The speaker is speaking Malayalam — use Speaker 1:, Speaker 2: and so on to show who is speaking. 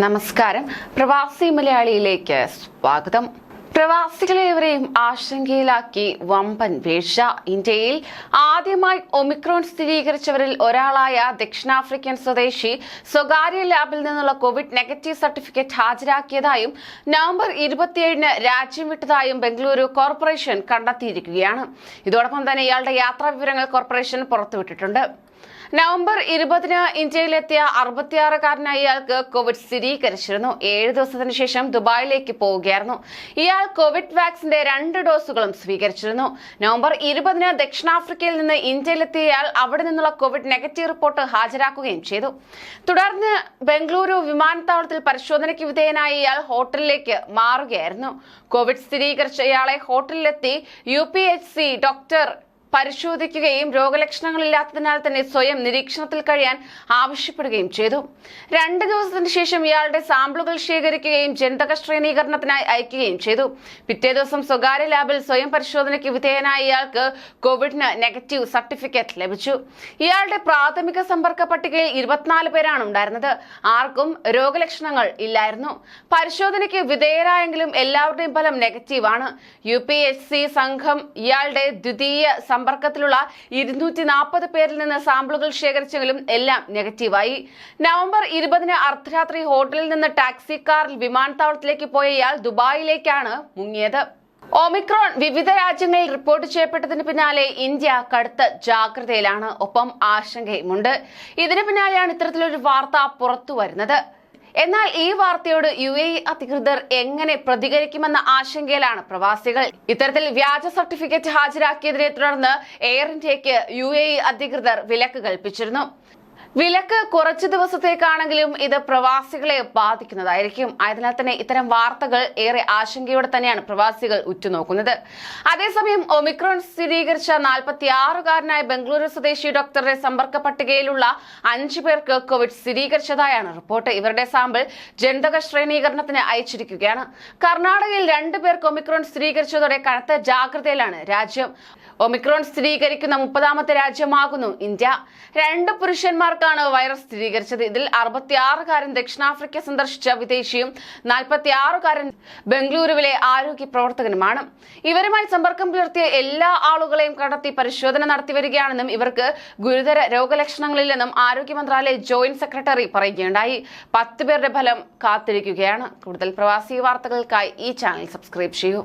Speaker 1: നമസ്കാരം. പ്രവാസി മലയാളിയിലേക്ക് സ്വാഗതം. പ്രവാസികളേവരെയും ആശങ്കയിലാക്കി വമ്പൻ വീഴ്ച. ഇന്ത്യയിൽ ആദ്യമായി ഒമിക്രോൺ സ്ഥിരീകരിച്ചവരിൽ ഒരാളായ ദക്ഷിണാഫ്രിക്കൻ സ്വദേശി സ്വകാര്യ ലാബിൽ നിന്നുള്ള കോവിഡ് നെഗറ്റീവ് സർട്ടിഫിക്കറ്റ് ഹാജരാക്കിയതായും നവംബർ 27-ന് രാജ്യം വിട്ടതായും ബംഗളൂരു കോർപ്പറേഷൻ കണ്ടെത്തിയിരിക്കുകയാണ്. ഇതോടൊപ്പം തന്നെ ഇയാളുടെ യാത്രാ വിവരങ്ങൾ കോർപ്പറേഷൻ പുറത്തുവിട്ടിട്ടുണ്ട്. നവംബർ 20-ന് ഇന്ത്യയിലെത്തിയ 66-കാരനായ ഇയാൾക്ക് കോവിഡ് സ്ഥിരീകരിച്ചിരുന്നു. 7 ദിവസത്തിന് ശേഷം ദുബായിലേക്ക് പോവുകയായിരുന്നു. ഇയാൾ കോവിഡ് വാക്സിന്റെ 2 ഡോസുകളും സ്വീകരിച്ചിരുന്നു. നവംബർ 20-ന് ദക്ഷിണാഫ്രിക്കയിൽ നിന്ന് ഇന്ത്യയിലെത്തിയ ഇയാൾ അവിടെ നിന്നുള്ള കോവിഡ് നെഗറ്റീവ് റിപ്പോർട്ട് ഹാജരാക്കുകയും ചെയ്തു. തുടർന്ന് ബംഗളൂരു വിമാനത്താവളത്തിൽ പരിശോധനയ്ക്ക് വിധേയനായ ഇയാൾ ഹോട്ടലിലേക്ക് മാറുകയായിരുന്നു. കോവിഡ് സ്ഥിരീകരിച്ച ഇയാളെ ഹോട്ടലിലെത്തി UPHC ഡോക്ടർ പരിശോധിക്കുകയും രോഗലക്ഷണങ്ങളില്ലാത്തതിനാൽ തന്നെ സ്വയം നിരീക്ഷണത്തിൽ കഴിയാൻ ആവശ്യപ്പെടുകയും ചെയ്തു. 2 ദിവസത്തിന് ശേഷം ഇയാളുടെ സാമ്പിളുകൾ ശേഖരിക്കുകയും ജനിതക ശ്രേണീകരണത്തിനായി അയക്കുകയും ചെയ്തു. പിറ്റേ ദിവസം സ്വകാര്യ ലാബിൽ സ്വയം പരിശോധനയ്ക്ക് വിധേയനായ ഇയാൾക്ക് കോവിഡിന് നെഗറ്റീവ് സർട്ടിഫിക്കറ്റ് ലഭിച്ചു. ഇയാളുടെ പ്രാഥമിക സമ്പർക്ക പട്ടികയിൽ 24 പേരാണ് ഉണ്ടായിരുന്നത്. ആർക്കും രോഗലക്ഷണങ്ങൾ ഇല്ലായിരുന്നു. പരിശോധനയ്ക്ക് വിധേയരായെങ്കിലും എല്ലാവരുടെയും ഫലം നെഗറ്റീവാണ്. UPHC സംഘം ഇയാളുടെ ദ്വിതീയ സമ്പർക്കത്തിലുള്ള 240 പേരിൽ നിന്ന് സാമ്പിളുകൾ ശേഖരിച്ചെങ്കിലും എല്ലാം നെഗറ്റീവായി. നവംബർ 20-ന് അർദ്ധരാത്രി ഹോട്ടലിൽ നിന്ന് ടാക്സി കാറിൽ വിമാനത്താവളത്തിലേക്ക് പോയ ഇയാൾ ദുബായിലേക്കാണ് മുങ്ങിയത്. ഒമിക്രോൺ വിവിധ രാജ്യങ്ങളിൽ റിപ്പോർട്ട് ചെയ്യപ്പെട്ടതിന് പിന്നാലെ ഇന്ത്യ കടുത്ത ജാഗ്രതയിലാണ്. ഒപ്പം ആശങ്കയുമുണ്ട്. ഇതിന് പിന്നാലെയാണ് ഇത്തരത്തിലൊരു വാർത്ത പുറത്തു വരുന്നത്. എന്നാൽ ഈ വാർത്തയോട് UAE അധികൃതർ എങ്ങനെ പ്രതികരിക്കുമെന്ന ആശങ്കയിലാണ് പ്രവാസികൾ. ഇത്തരത്തിൽ വ്യാജ സർട്ടിഫിക്കറ്റ് ഹാജരാക്കിയതിനെ തുടർന്ന് എയർ ഇന്ത്യക്ക് UAE അധികൃതർ വിലക്ക് കൽപ്പിച്ചിരുന്നു. വിലക്ക് കുറച്ചു ദിവസത്തേക്കാണെങ്കിലും ഇത് പ്രവാസികളെ ബാധിക്കുന്നതായിരിക്കും. ആയതിനാൽ തന്നെ ഇത്തരം വാർത്തകൾ ഏറെ ആശങ്കയോടെ തന്നെയാണ് പ്രവാസികൾ ഉറ്റുനോക്കുന്നത്. അതേസമയം ഒമിക്രോൺ സ്ഥിരീകരിച്ച 46-കാരനായ ബംഗളൂരു സ്വദേശി ഡോക്ടറുടെ സമ്പർക്ക പട്ടികയിലുള്ള 5 പേർക്ക് കോവിഡ് സ്ഥിരീകരിച്ചതായാണ് റിപ്പോർട്ട്. ഇവരുടെ സാമ്പിൾ ജനിതക ശ്രേണീകരണത്തിന് അയച്ചിരിക്കുകയാണ്. കർണാടകയിൽ 2 പേർക്ക് ഒമിക്രോൺ സ്ഥിരീകരിച്ചതോടെ കനത്ത ജാഗ്രതയിലാണ് രാജ്യം. ഒമിക്രോൺ സ്ഥിരീകരിക്കുന്ന 30ാമത്തെ രാജ്യമാകുന്നു ഇന്ത്യ. 2 പുരുഷന്മാർക്കാണ് വൈറസ് സ്ഥിരീകരിച്ചത്. ഇതിൽ 66-കാരൻ ദക്ഷിണാഫ്രിക്ക സന്ദർശിച്ച വിദേശിയും 46-കാരൻ ബംഗളൂരുവിലെ ആരോഗ്യ പ്രവർത്തകനുമാണ്. ഇവരുമായി സമ്പർക്കം പുലർത്തിയ എല്ലാ ആളുകളെയും കണ്ടെത്തി പരിശോധന നടത്തി വരികയാണെന്നും ഇവർക്ക് ഗുരുതര രോഗലക്ഷണങ്ങളില്ലെന്നും ആരോഗ്യ മന്ത്രാലയ ജോയിന്റ് സെക്രട്ടറി പറയുകയുണ്ടായി. 10 പേരുടെ ഫലം കാത്തിരിക്കുകയാണ്. കൂടുതൽ പ്രവാസി വാർത്തകൾക്കായി ഈ ചാനൽ സബ്സ്ക്രൈബ് ചെയ്യൂ.